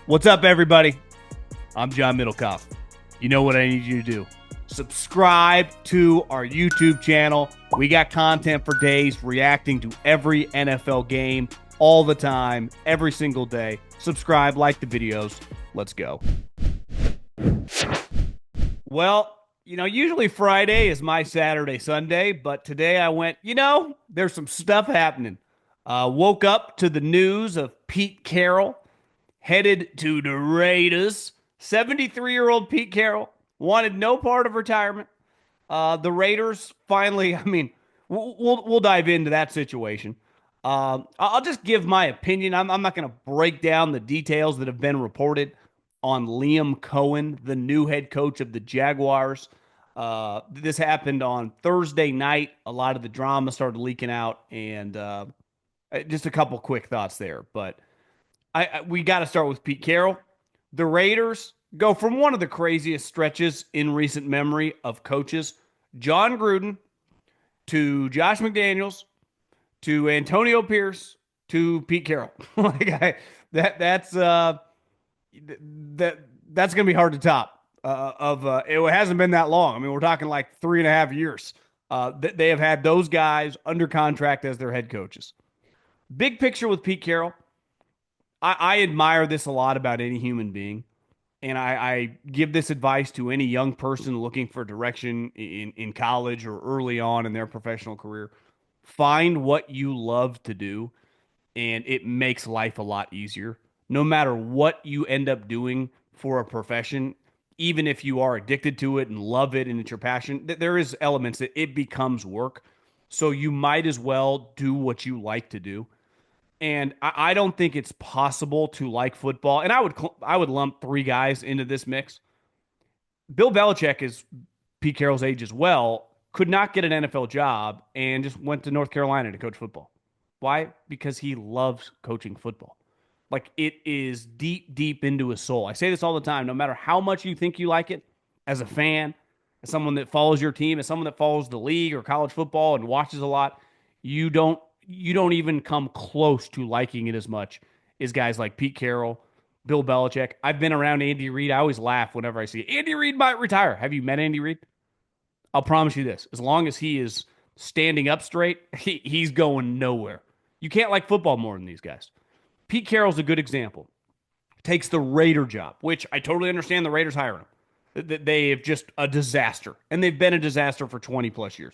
What's up, everybody? I'm John Middlekauff. You know what I need you to do. Subscribe to our YouTube channel. We got content for days reacting to every NFL game all the time, every single day. Subscribe, like the videos. Let's go. Well, usually Friday is my Saturday, Sunday, but today I went, there's some stuff happening. Woke up to the news of Pete Carroll headed to the Raiders. 73-year-old Pete Carroll wanted no part of retirement. The Raiders finally, we'll dive into that situation. I'll just give my opinion. I'm not going to break down the details that have been reported on Liam Coen, the new head coach of the Jaguars. This happened on Thursday night. A lot of the drama started leaking out, and just a couple quick thoughts there. But we got to start with Pete Carroll. The Raiders go from one of the craziest stretches in recent memory of coaches, John Gruden, to Josh McDaniels, to Antonio Pierce, to Pete Carroll. That's going to be hard to top. It hasn't been that long. I mean, we're talking like 3.5 years. They have had those guys under contract as their head coaches. Big picture with Pete Carroll. I admire this a lot about any human being, and I give this advice to any young person looking for direction in college or early on in their professional career. Find what you love to do, and it makes life a lot easier. No matter what you end up doing for a profession, even if you are addicted to it and love it and it's your passion, there is elements that it becomes work. So you might as well do what you like to do. And I don't think it's possible to like football. And I would lump three guys into this mix. Bill Belichick is Pete Carroll's age as well, could not get an NFL job and just went to North Carolina to coach football. Why? Because he loves coaching football. Like, it is deep, deep into his soul. I say this all the time. No matter how much you think you like it, as a fan, as someone that follows your team, as someone that follows the league or college football and watches a lot, you don't even come close to liking it as much as guys like Pete Carroll, Bill Belichick. I've been around Andy Reid. I always laugh whenever I see it. Andy Reid might retire. Have you met Andy Reid? I'll promise you this. As long as he is standing up straight, he's going nowhere. You can't like football more than these guys. Pete Carroll's a good example. Takes the Raider job, which I totally understand the Raiders hiring him. They have just a disaster, and they've been a disaster for 20 plus years.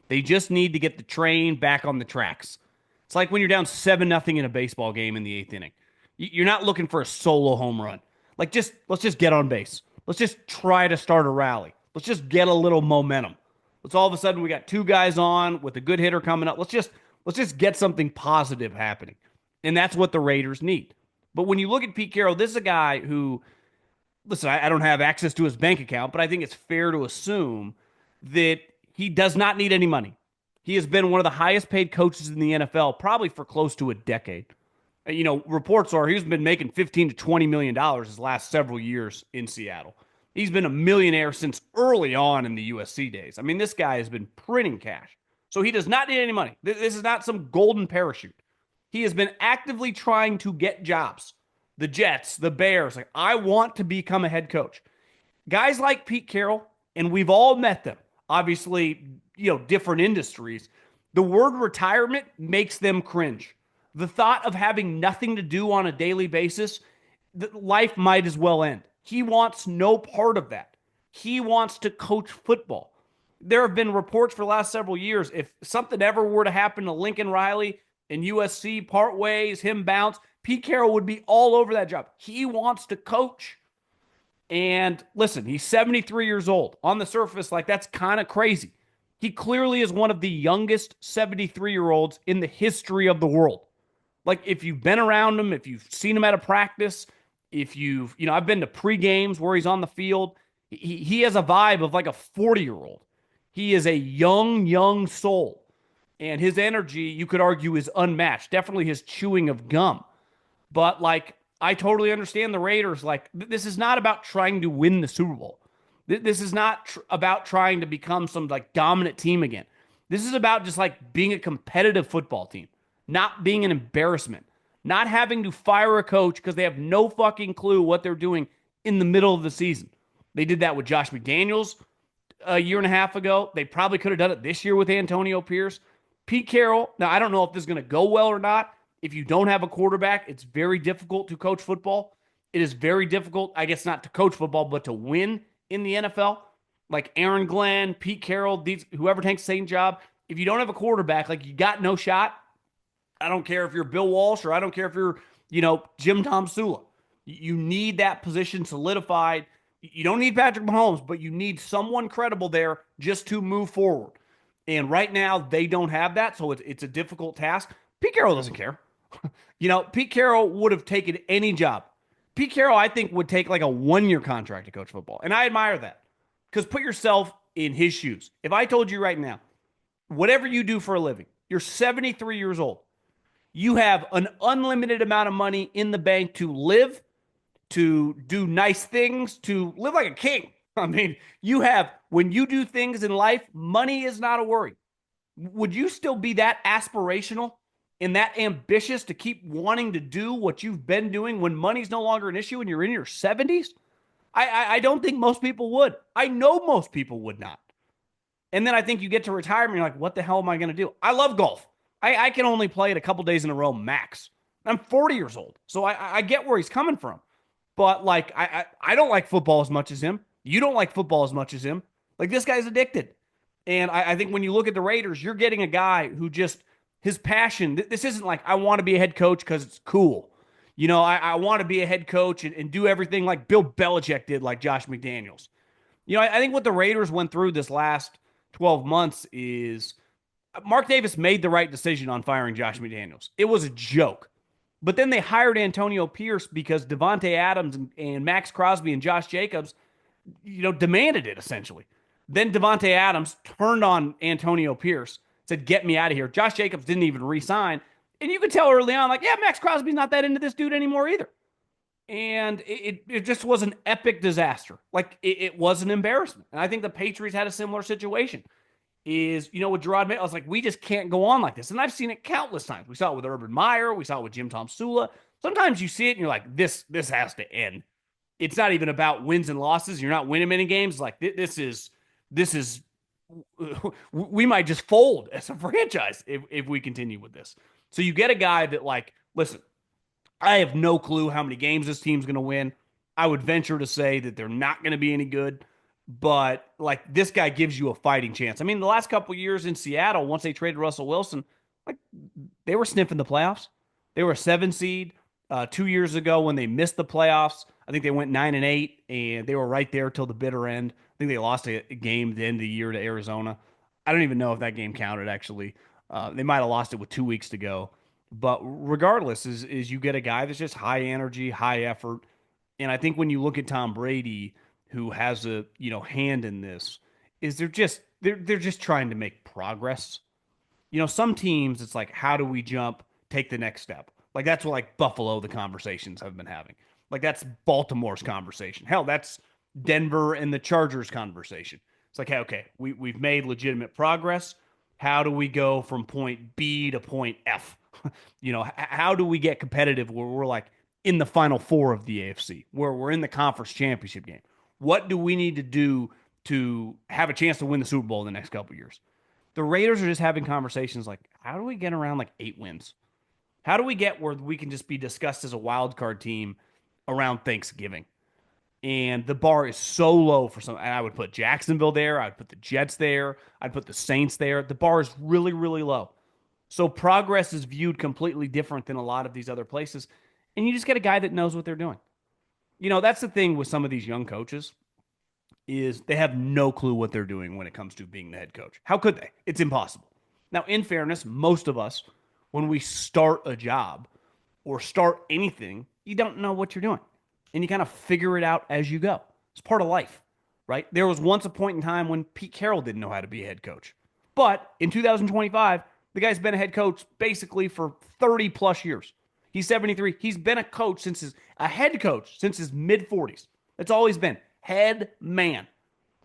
They just need to get the train back on the tracks. It's like when you're down 7-0 in a baseball game in the 8th inning. You're not looking for a solo home run. Let's just get on base. Let's just try to start a rally. Let's just get a little momentum. Let's all of a sudden we got two guys on with a good hitter coming up. Let's just get something positive happening. And that's what the Raiders need. But when you look at Pete Carroll, this is a guy who, listen, I don't have access to his bank account, but I think it's fair to assume that he does not need any money. He has been one of the highest paid coaches in the NFL probably for close to a decade. Reports are he's been making $15 to $20 million his last several years in Seattle. He's been a millionaire since early on in the USC days. I mean, this guy has been printing cash. So he does not need any money. This is not some golden parachute. He has been actively trying to get jobs. The Jets, the Bears, I want to become a head coach. Guys like Pete Carroll, and we've all met them. Obviously, different industries. The word retirement makes them cringe. The thought of having nothing to do on a daily basis, life might as well end. He wants no part of that. He wants to coach football. There have been reports for the last several years, if something ever were to happen to Lincoln Riley and USC part ways, him bounce, Pete Carroll would be all over that job. He wants to coach. And listen, he's 73 years old. On the surface, that's kind of crazy. He clearly is one of the youngest 73-year-olds in the history of the world. If you've been around him, if you've seen him at a practice, I've been to pre-games where he's on the field. He has a vibe of like a 40-year-old. He is a young soul. And his energy, you could argue, is unmatched. Definitely his chewing of gum. But I totally understand the Raiders. This is not about trying to win the Super Bowl. This is not about trying to become some dominant team again. This is about just being a competitive football team, not being an embarrassment, not having to fire a coach because they have no fucking clue what they're doing in the middle of the season. They did that with Josh McDaniels a year and a half ago. They probably could have done it this year with Antonio Pierce. Pete Carroll, now I don't know if this is going to go well or not. If you don't have a quarterback, it's very difficult to coach football. It is very difficult, I guess, not to coach football, but to win in the NFL. Like Aaron Glenn, Pete Carroll, whoever takes the same job. If you don't have a quarterback, like you got no shot. I don't care if you're Bill Walsh or I don't care if you're, Jim Tom Sula. You need that position solidified. You don't need Patrick Mahomes, but you need someone credible there just to move forward. And right now, they don't have that, so it's a difficult task. Pete Carroll doesn't care. Pete Carroll would have taken any job. Pete Carroll, I think, would take like a 1-year contract to coach football. And I admire that. Because put yourself in his shoes. If I told you right now, whatever you do for a living, you're 73 years old. You have an unlimited amount of money in the bank to live, to do nice things, to live like a king. I mean, when you do things in life, money is not a worry. Would you still be that aspirational and that ambitious to keep wanting to do what you've been doing when money's no longer an issue and you're in your 70s? I don't think most people would. I know most people would not. And then I think you get to retirement, you're like, what the hell am I going to do? I love golf. I can only play it a couple days in a row max. I'm 40 years old, so I get where he's coming from. But, like, I don't like football as much as him. You don't like football as much as him. Like, this guy's addicted. And I think when you look at the Raiders, you're getting a guy who just, his passion, this isn't like, I want to be a head coach because it's cool. I want to be a head coach and do everything like Bill Belichick did, like Josh McDaniels. I think what the Raiders went through this last 12 months is Mark Davis made the right decision on firing Josh McDaniels. It was a joke. But then they hired Antonio Pierce because Devontae Adams and Max Crosby and Josh Jacobs, demanded it essentially. Then Devontae Adams turned on Antonio Pierce, said, get me out of here. Josh Jacobs didn't even re-sign. And you could tell early on, like, yeah, Max Crosby's not that into this dude anymore either. And it just was an epic disaster. Like, it was an embarrassment. And I think the Patriots had a similar situation. With Gerard Mayo, I was like, we just can't go on like this. And I've seen it countless times. We saw it with Urban Meyer. We saw it with Jim Tom Sula. Sometimes you see it and you're like, this has to end. It's not even about wins and losses. You're not winning many games. Like, this is we might just fold as a franchise if we continue with this. So you get a guy that, like, listen, I have no clue how many games this team's going to win. I would venture to say that they're not going to be any good, but, like, this guy gives you a fighting chance. I mean, the last couple of years in Seattle, once they traded Russell Wilson, like, they were sniffing the playoffs. They were a 7 seed 2 years ago when they missed the playoffs. I think they went 9-8, and they were right there till the bitter end. I think they lost a game at the end of the year to Arizona. I don't even know if that game counted, actually. They might have lost it with 2 weeks to go. But regardless, is you get a guy that's just high energy, high effort. And I think when you look at Tom Brady, who has a hand in this, is they're just trying to make progress. Some teams, it's like, how do we take the next step? Like, that's what, like, Buffalo, the conversations have been having. Like, that's Baltimore's conversation. Hell, that's Denver and the Chargers conversation. It's like, hey, okay, we've made legitimate progress. How do we go from point B to point F? How do we get competitive where we're, like, in the Final Four of the AFC, where we're in the conference championship game? What do we need to do to have a chance to win the Super Bowl in the next couple of years? The Raiders are just having conversations like, how do we get around like 8 wins? How do we get where we can just be discussed as a wild card team around Thanksgiving? And the bar is so low for some. And I would put Jacksonville there. I'd put the Jets there. I'd put the Saints there. The bar is really, really low. So progress is viewed completely different than a lot of these other places. And you just get a guy that knows what they're doing. That's the thing with some of these young coaches is they have no clue what they're doing when it comes to being the head coach. How could they? It's impossible. Now, in fairness, most of us, when we start a job or start anything, you don't know what you're doing. And you kind of figure it out as you go. It's part of life, right? There was once a point in time when Pete Carroll didn't know how to be a head coach. But in 2025, the guy's been a head coach basically for 30 plus years. He's 73. He's been a head coach since his mid-40s. That's all he's been. Head man.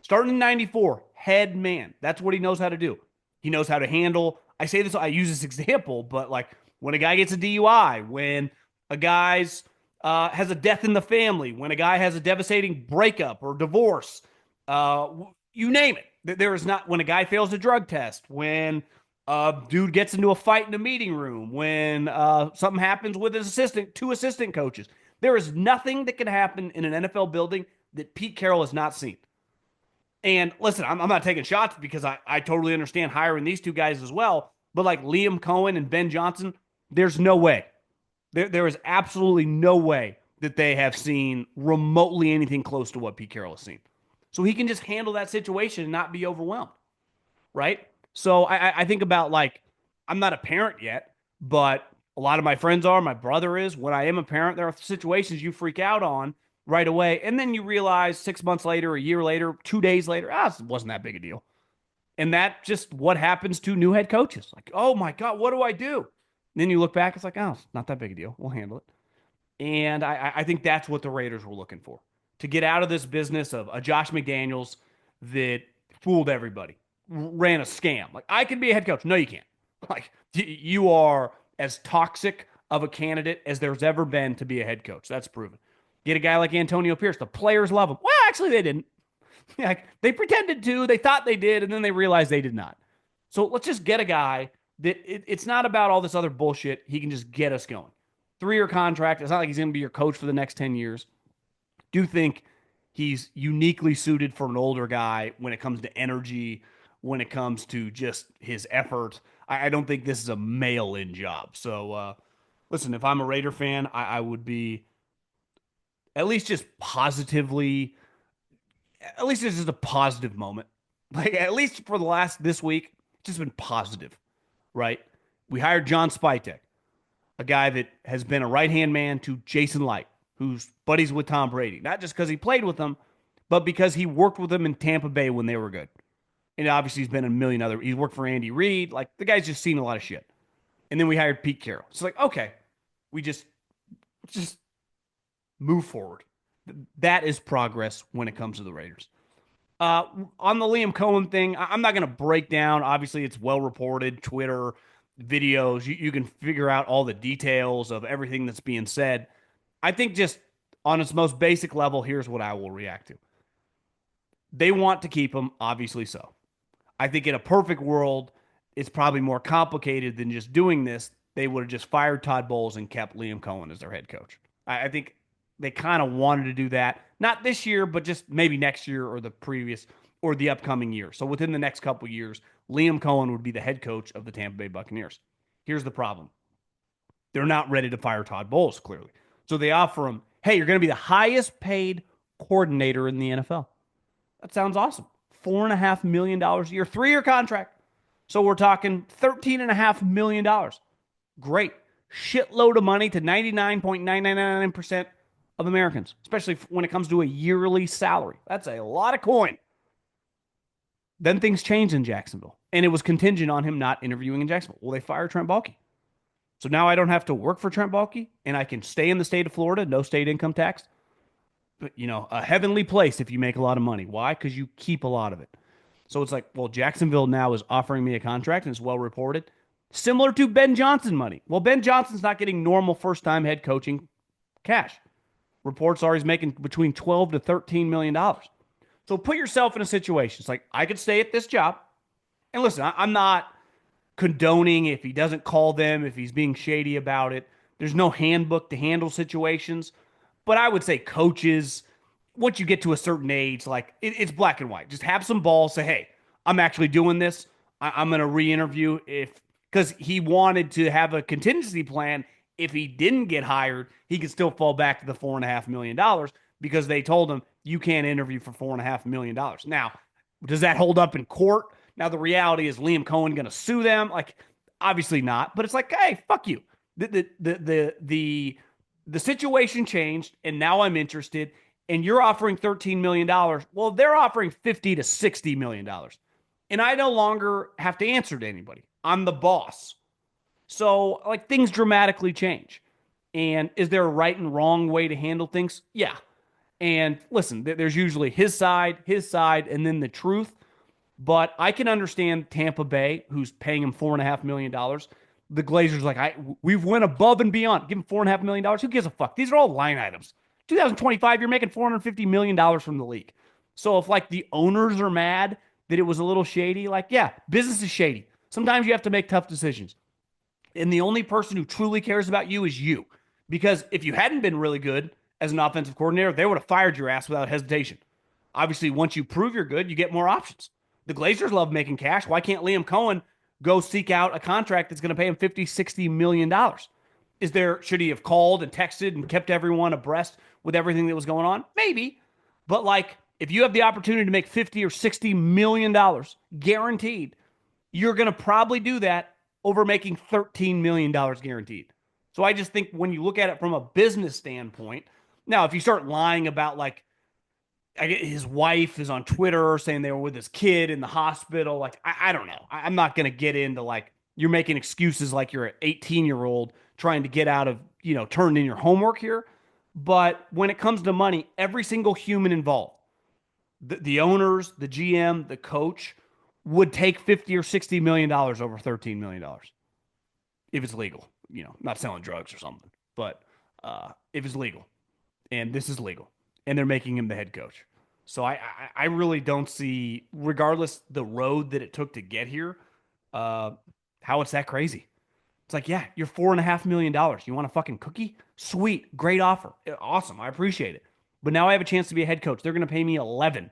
Starting in 94, head man. That's what he knows how to do. He knows how to handle. I use this example, but, like, when a guy gets a DUI, when a guy's has a death in the family, when a guy has a devastating breakup or divorce, uh, you name it. There is not when a guy fails a drug test, when a dude gets into a fight in a meeting room, when something happens with his assistant, two assistant coaches. There is nothing that can happen in an NFL building that Pete Carroll has not seen. And listen, I'm not taking shots because I totally understand hiring these two guys as well. But like Liam Coen and Ben Johnson, there's no way. There is absolutely no way that they have seen remotely anything close to what Pete Carroll has seen. So he can just handle that situation and not be overwhelmed, right? So I think about like, I'm not a parent yet, but a lot of my friends are. My brother is. When I am a parent, there are situations you freak out on right away. And then you realize 6 months later, a year later, 2 days later, it wasn't that big a deal. And that just what happens to new head coaches. Like, oh my God, what do I do? And then you look back, it's like, oh, it's not that big a deal. We'll handle it. And I think that's what the Raiders were looking for to get out of this business of a Josh McDaniels that fooled everybody, ran a scam. Like, I can be a head coach. No, you can't. Like, you are as toxic of a candidate as there's ever been to be a head coach. That's proven. Get a guy like Antonio Pierce. The players love him. Well, actually, they didn't. Like, they pretended to, they thought they did, and then they realized they did not. So let's just get a guy that it's not about all this other bullshit. He can just get us going. 3-year contract. It's not like he's going to be your coach for the next 10 years. Do think he's uniquely suited for an older guy when it comes to energy, when it comes to just his effort. I don't think this is a mail-in job. So, listen, if I'm a Raider fan, I would be at least just positively, at least it's just a positive moment. Like, at least for the last this week, it's just been positive, right? We hired John Spytek, a guy that has been a right-hand man to Jason Light, who's buddies with Tom Brady. Not just because he played with them, but because he worked with them in Tampa Bay when they were good. And obviously he's been in a million other, he's worked for Andy Reid. Like, the guy's just seen a lot of shit. And then we hired Pete Carroll. It's like, okay, we just move forward. That is progress when it comes to the Raiders. On the Liam Coen thing, I'm not going to break down. Obviously, it's well reported, Twitter, videos. You can figure out all the details of everything that's being said. I think just on its most basic level, here's what I will react to. They want to keep him, obviously so. I think in a perfect world, it's probably more complicated than just doing this. They would have just fired Todd Bowles and kept Liam Coen as their head coach. I think they kind of wanted to do that. Not this year, but just maybe next year or the previous or the upcoming year. So within the next couple years, Liam Coen would be the head coach of the Tampa Bay Buccaneers. Here's the problem. They're not ready to fire Todd Bowles, clearly. So they offer him, hey, you're going to be the highest paid coordinator in the NFL. That sounds awesome. $4.5 million a year, 3-year contract. So we're talking $13.5 million. Great. Shitload of money to 99.999% of Americans, especially when it comes to a yearly salary. That's a lot of coin. Then things changed in Jacksonville, and it was contingent on him not interviewing in Jacksonville. Well, they fired Trent Baalke. So now I don't have to work for Trent Baalke, and I can stay in the state of Florida, no state income tax. But, a heavenly place if you make a lot of money. Why? Because you keep a lot of it. So it's like, well, Jacksonville now is offering me a contract, and it's well reported. Similar to Ben Johnson money. Well, Ben Johnson's not getting normal first-time head coaching cash. Reports are he's making between $12 to $13 million. So put yourself in a situation. It's like, I could stay at this job. And listen, I'm not condoning if he doesn't call them, if he's being shady about it. There's no handbook to handle situations. But I would say coaches, once you get to a certain age, like it's black and white. Just have some balls. Say, hey, I'm actually doing this. I'm going to re-interview because he wanted to have a contingency plan. If he didn't get hired, he could still fall back to the $4.5 million because they told him you can't interview for $4.5 million. Now, does that hold up in court? Now, the reality is Liam Coen going to sue them? Like, obviously not. But it's like, hey, fuck you. The situation changed, and now I'm interested. And you're offering $13 million. Well, they're offering $50 to $60 million. And I no longer have to answer to anybody. I'm the boss. So, like, things dramatically change. And is there a right and wrong way to handle things? Yeah. And listen, there's usually his side, and then the truth. But I can understand Tampa Bay, who's paying him $4.5 million, The Glazers like, we've went above and beyond. Give him $4.5 million. Who gives a fuck? These are all line items. 2025, you're making $450 million from the league. So if like the owners are mad that it was a little shady, like, yeah, business is shady. Sometimes you have to make tough decisions. And the only person who truly cares about you is you. Because if you hadn't been really good as an offensive coordinator, they would have fired your ass without hesitation. Obviously, once you prove you're good, you get more options. The Glazers love making cash. Why can't Liam Coen go seek out a contract that's going to pay him 50, $60 million? Should he have called and texted and kept everyone abreast with everything that was going on? Maybe. But like, if you have the opportunity to make 50 or $60 million guaranteed, you're going to probably do that over making $13 million guaranteed. So I just think when you look at it from a business standpoint, now if you start lying about like his wife is on Twitter saying they were with his kid in the hospital, like I don't know. I'm not going to get into like you're making excuses like you're an 18-year-old trying to get out of, turning in your homework here. But when it comes to money, every single human involved, the owners, the GM, the coach, would take 50 or $60 million over $13 million if it's legal. Not selling drugs or something, but if it's legal, and this is legal, and they're making him the head coach. So I really don't see, regardless the road that it took to get here, how it's that crazy. It's like, yeah, you're $4.5 million. You want a fucking cookie? Sweet, great offer, awesome, I appreciate it. But now I have a chance to be a head coach. They're going to pay me 11.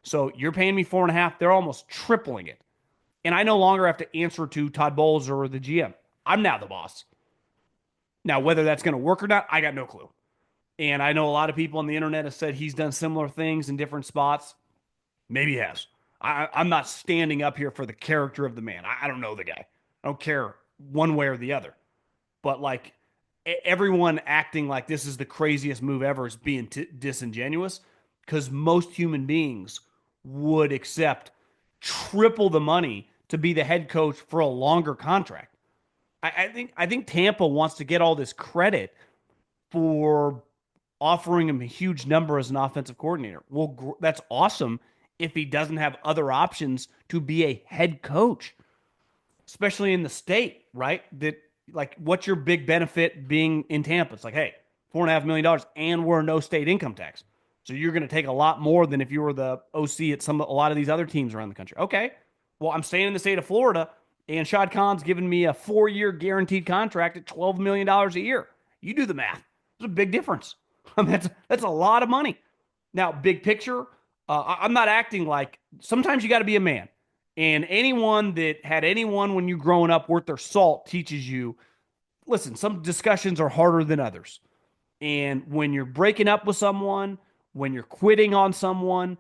So you're paying me 4.5. They're almost tripling it. And I no longer have to answer to Todd Bowles or the GM. I'm now the boss. Now, whether that's going to work or not, I got no clue. And I know a lot of people on the internet have said he's done similar things in different spots. Maybe he has. I'm not standing up here for the character of the man. I don't know the guy. I don't care one way or the other. But like everyone acting like this is the craziest move ever is being disingenuous because most human beings would accept triple the money to be the head coach for a longer contract. I think Tampa wants to get all this credit for offering him a huge number as an offensive coordinator. Well, that's awesome if he doesn't have other options to be a head coach, especially in the state, right? That like, what's your big benefit being in Tampa? It's like, hey, $4.5 million, and we're no state income tax, so you're going to take a lot more than if you were the OC at a lot of these other teams around the country. Okay, well, I'm staying in the state of Florida, and Shad Khan's giving me a 4-year guaranteed contract at $12 million a year. You do the math. There's a big difference. I mean, that's a lot of money. Now, big picture, I'm not acting like sometimes you got to be a man. And anyone that had anyone when you growing up worth their salt teaches you, listen, some discussions are harder than others. And when you're breaking up with someone, when you're quitting on someone,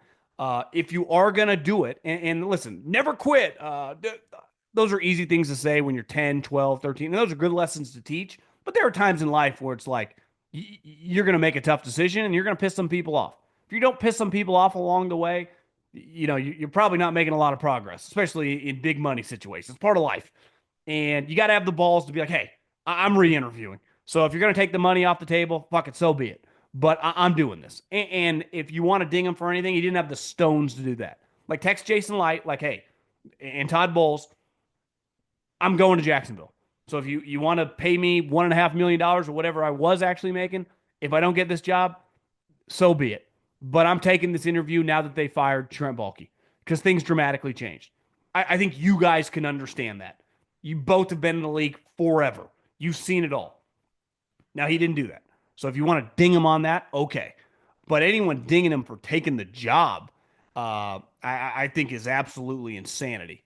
if you are going to do it, and listen, never quit. Those are easy things to say when you're 10, 12, 13. And those are good lessons to teach. But there are times in life where it's like, you're going to make a tough decision and you're going to piss some people off. If you don't piss some people off along the way, you're probably not making a lot of progress, especially in big money situations. It's part of life. And you got to have the balls to be like, hey, I'm re-interviewing. So if you're going to take the money off the table, fuck it, so be it. But I'm doing this. And if you want to ding him for anything, he didn't have the stones to do that. Like text Jason Light, like, hey, and Todd Bowles, I'm going to Jacksonville. So if you want to pay me $1.5 million or whatever I was actually making, if I don't get this job, so be it. But I'm taking this interview now that they fired Trent Baalke because things dramatically changed. I think you guys can understand that. You both have been in the league forever. You've seen it all. Now, he didn't do that. So if you want to ding him on that, okay. But anyone dinging him for taking the job, I think is absolutely insanity.